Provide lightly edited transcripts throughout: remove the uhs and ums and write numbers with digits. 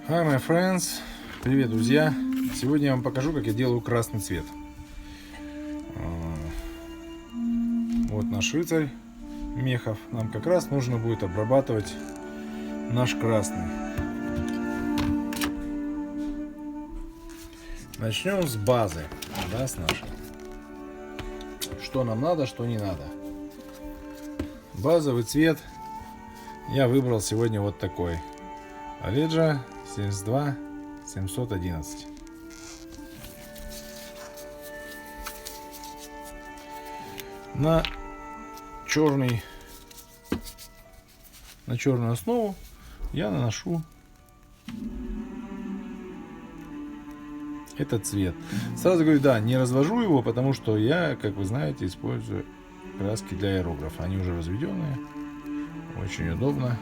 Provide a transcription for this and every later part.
Hi, my friends! Привет, друзья! Сегодня я вам покажу, как я делаю красный цвет. Вот наш рыцарь мехов. Нам как раз нужно будет обрабатывать наш красный. Начнем с базы, да, с нашей. Что нам надо, что не надо. Базовый цвет я выбрал сегодня вот такой. Allegra 72 711. На черную основу я наношу этот цвет. Сразу говорю, да, не развожу его, потому что я, как вы знаете, использую краски для аэрографа. Они уже разведенные, очень удобно.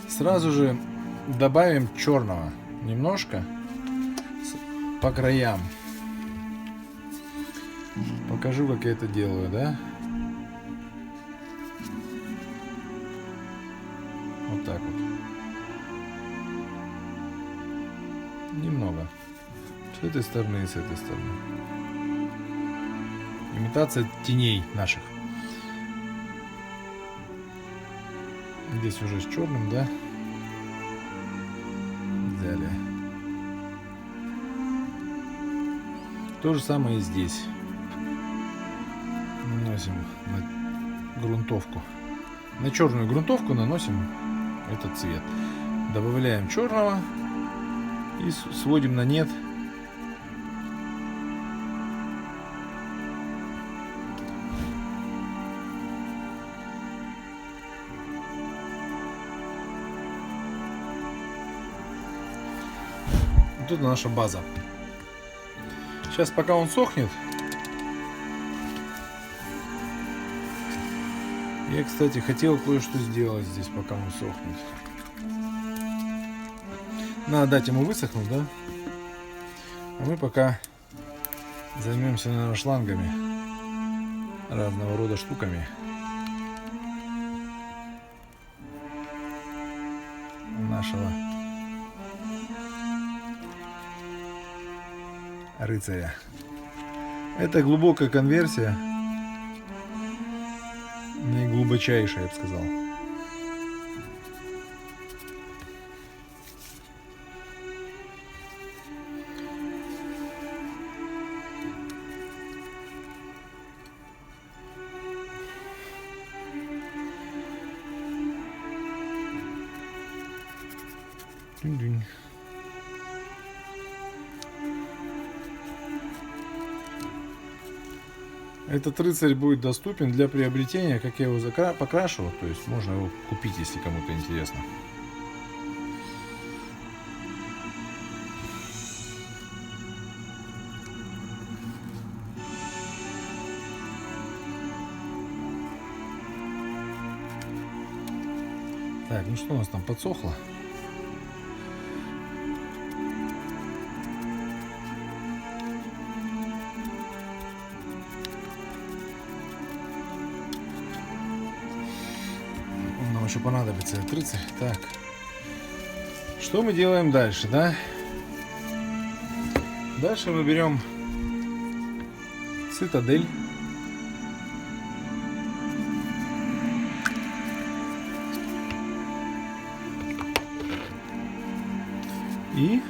Сразу же добавим черного немножко по краям. Покажу, как я это делаю, да? Вот так вот. Немного. С этой стороны и с этой стороны. Имитация теней наших. Здесь уже с черным, да? Далее. То же самое и здесь. Наносим на грунтовку. На черную грунтовку наносим этот цвет. Добавляем черного и сводим на нет. Вот это наша база. Сейчас, пока он сохнет, я, кстати, хотел кое-что сделать здесь, пока он сохнет. Надо дать ему высохнуть, да? А мы пока займемся, наверное, шлангами, разного рода штуками. Нашего рыцаря. Это глубокая конверсия, наиглубочайшая, я бы сказал. Дынь-дынь. Этот рыцарь будет доступен для приобретения, как я его покрашу, то есть можно его купить, если кому-то интересно. Так, ну что у нас там подсохло? Нам еще понадобится этот рыцарь. Так, что мы делаем дальше, да? Дальше мы берем цитадель. И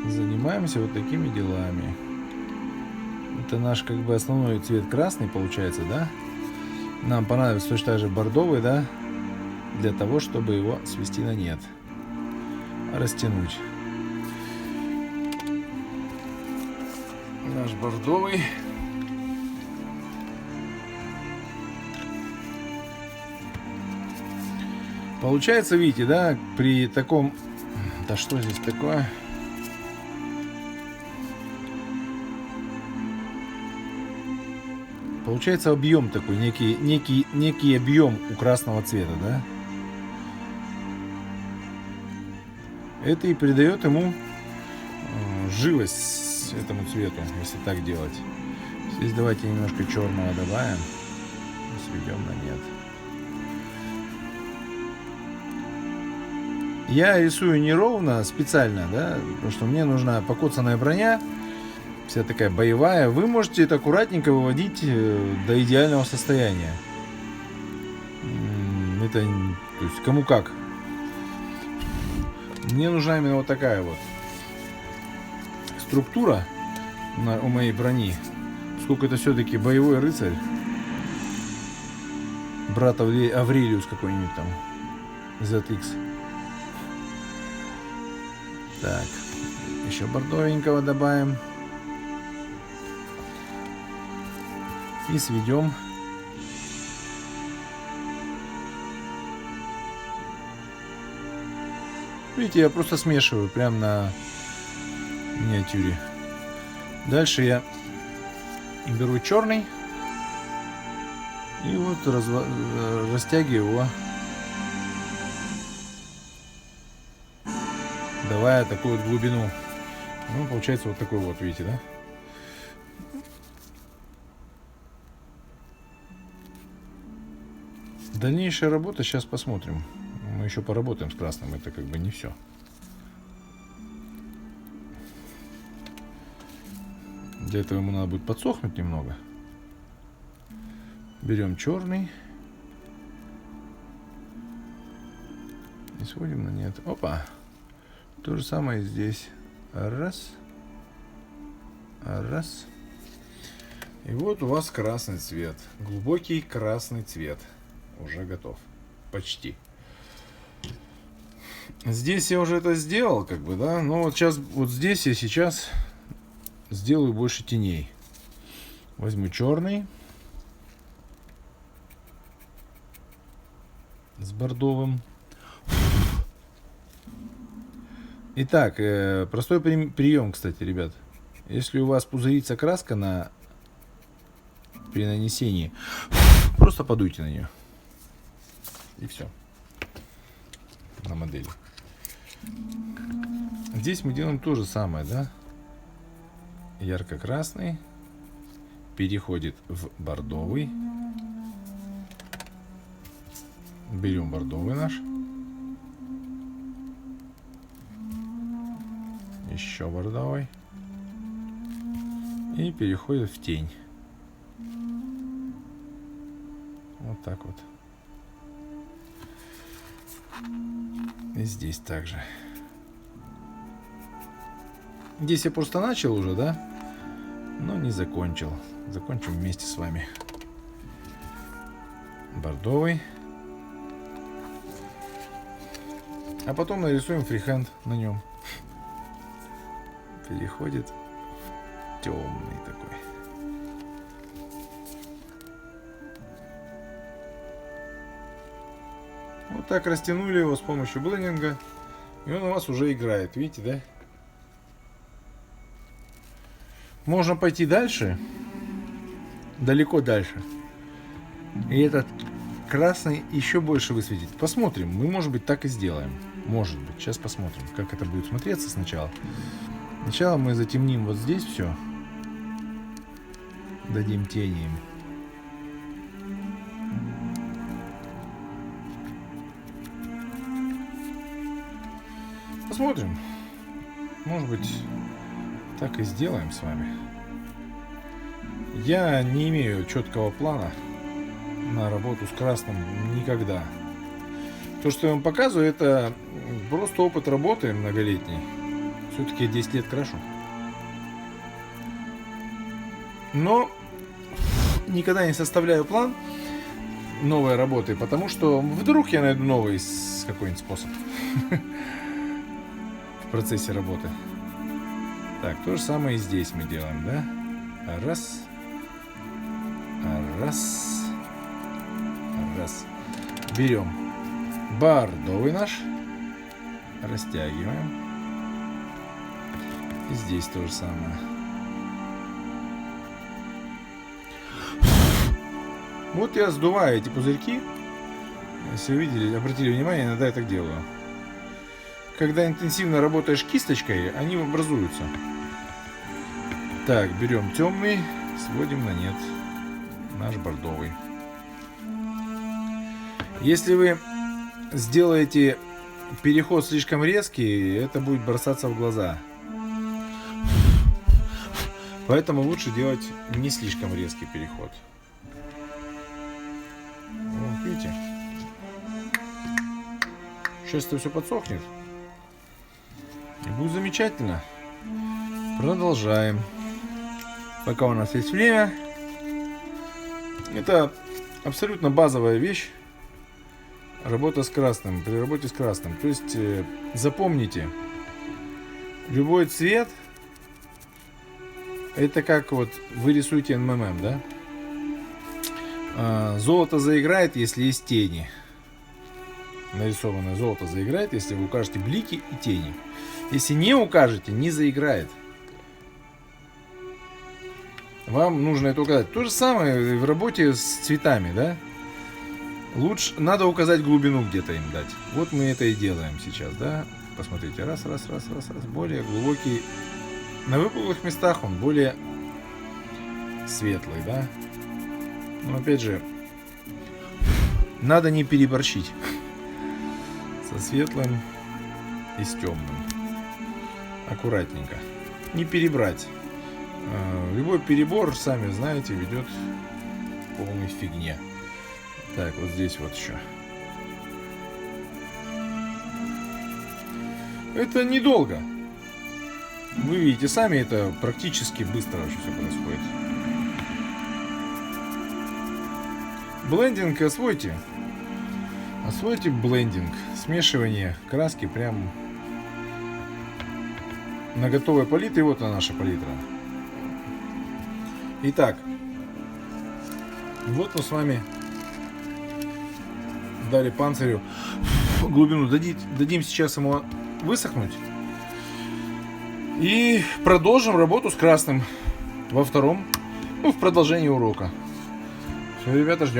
занимаемся вот такими делами. Это наш как бы основной цвет красный получается, да? Нам понадобится точно так же бордовый, да? Для того, чтобы его свести на нет. Растянуть. Наш бордовый. Получается, видите, да, при таком... Да что здесь такое? Получается объем такой, некий объем у красного цвета, да? Это и придает ему живость, нравилось этому цвету, если так делать. Здесь давайте немножко черного добавим. Сведем на нет. Я рисую неровно специально, да, потому что мне нужна покоцанная броня, вся такая боевая. Вы можете это аккуратненько выводить до идеального состояния. Это, то есть, кому как. Мне нужна именно вот такая вот структура у моей брони. Сколько это все-таки боевой рыцарь. Брат Аврелиус какой-нибудь там. ZX. Так. Еще бордовенького добавим. И сведем. Видите, я просто смешиваю прямо на миниатюре. Дальше я беру черный и вот растягиваю его, давая такую вот глубину. Ну, получается вот такой вот, видите, да? Дальнейшая работа, сейчас посмотрим. Мы еще поработаем с красным, это как бы не все. Для этого ему надо будет подсохнуть немного. Берем черный и сводим на нет. Опа! То же самое здесь. Раз. Раз. И вот у вас красный цвет. Глубокий красный цвет. Уже готов. Почти. Здесь я уже это сделал, как бы, да. Но вот сейчас, вот здесь я сейчас сделаю больше теней. Возьму черный с бордовым. Итак, простой прием, кстати, ребят. Если у вас пузырится краска при нанесении, просто подуйте на нее. И все. На модели. Здесь мы делаем то же самое, да? Ярко-красный переходит в бордовый. Берем бордовый наш. Еще бордовый. И переходит в тень. Вот так вот. И здесь также. Здесь я просто начал уже, да? Но не закончил. Закончим вместе с вами. Бордовый. А потом нарисуем фрихенд на нем. Переходит в темный такой. Вот так растянули его с помощью блендинга. И он у вас уже играет. Видите, да? Можно пойти дальше. Далеко дальше. И этот красный еще больше высветить. Посмотрим. Мы, может быть, так и сделаем. Может быть. Сейчас посмотрим, как это будет смотреться сначала. Сначала мы затемним вот здесь все. Дадим тени им. Посмотрим. Может быть, так и сделаем с вами. Я не имею четкого плана на работу с красным никогда. То, что я вам показываю, это просто опыт работы многолетний. Все-таки я 10 лет крашу. Но никогда не составляю план новой работы, потому что вдруг я найду новый какой-нибудь способ в процессе работы. Так, то же самое и здесь мы делаем, да? Раз. Раз. Раз. Берем бордовый наш. Растягиваем. И здесь то же самое. Вот я сдуваю эти пузырьки. Если вы видели, обратили внимание, иногда я так делаю. Когда интенсивно работаешь кисточкой, они образуются. Так, берем темный, сводим на нет наш бордовый. Если вы сделаете переход слишком резкий, это будет бросаться в глаза. Поэтому лучше делать не слишком резкий переход. Вот, видите? Сейчас это все подсохнет. И будет замечательно. Продолжаем. Пока у нас есть время. Это абсолютно базовая вещь. Работа с красным. При работе с красным. То есть запомните. Любой цвет. Это как вот вы рисуете МММ, да? Золото заиграет, если есть тени. Нарисованное золото заиграет, если вы укажете блики и тени. Если не укажете, не заиграет. Вам нужно это указать. То же самое в работе с цветами, да? Лучше надо указать глубину где-то им дать. Вот мы это и делаем сейчас, да? Посмотрите, раз. Более глубокий. На выпуклых местах он более светлый, да? Но опять же, надо не переборщить со светлым и с темным. Аккуратненько. Не перебрать. Любой перебор, сами знаете, ведет к полной фигне. Так, вот здесь вот еще. Это недолго. Вы видите сами, это практически быстро вообще все происходит. Блендинг освойте. Освойте блендинг. Смешивание краски прям на готовой палитре. Вот она, наша палитра. Итак, вот мы с вами дали панцирю глубину. Дадим сейчас ему высохнуть. И продолжим работу с красным во втором, в продолжении урока. Все, ребята, ждем.